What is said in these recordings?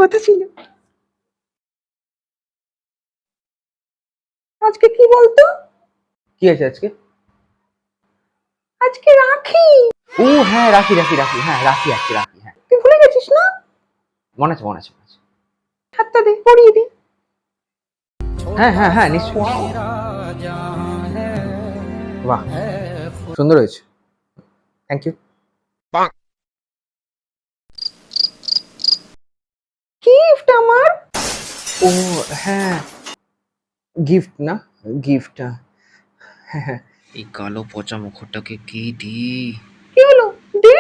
কথা ছিল। আজকে কি বলতো? কি আছে আজকে? আজকে রাখি। ও হ্যাঁ, রাখি রাখি রাখি, হ্যাঁ রাখি আছে, রাখি, হ্যাঁ তুই ভুলে গেছিস না? মনে আছে মনে আছে মনে আছে। হাতটা দে, পরিয়ে দি। হ্যাঁ হ্যাঁ হ্যাঁ নিশ্চয়ই। বাহ, সুন্দর হয়েছে, থ্যাংক ইউ। গিফট আমার। ও হ্যাঁ, গিফট না, গিফট। হ্যাঁ হ্যাঁ, এই কালো পচা মুখটাকে কি দি? কি হলো? দে।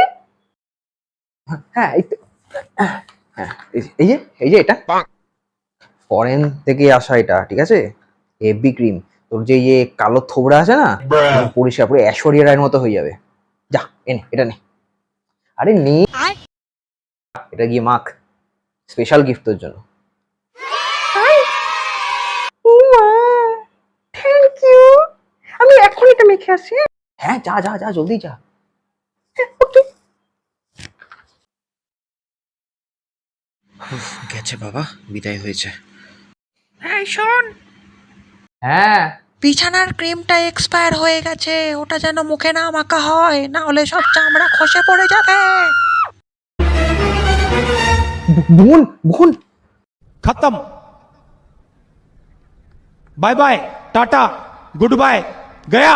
হ্যাঁ এই তো, হ্যাঁ এই যে এটা ফরেন থেকে আসা, এটা ঠিক আছে, হেভি ক্রিম। তোর যে ইয়ে কালো থোবড়া আছে না, একদম পরিষ্কার, পুরো ঐশ্বরিয়া রায়ের মতো হয়ে যাবে। যা এনে এটা নে। আরে নে, এটা গিয়ে মাখ, স্পেশাল গিফট তোর জন্য। ও মা, থ্যাংক ইউ। আমি এখন এটা মেখে আসি। হ্যাঁ যা যা যা, জলদি যা। ওকে। গেছে বাবা, বিদায় হয়েছে। এই শোন, হ্যাঁ বিছানার ক্রিমটা এক্সপায়ার হয়ে গেছে, ওটা যেন মুখে না মাখা হয়, না হলে সব চামড়া খসে পড়ে যাবে। বোন বোন। खत्म। Bye bye, tata, goodbye, गया।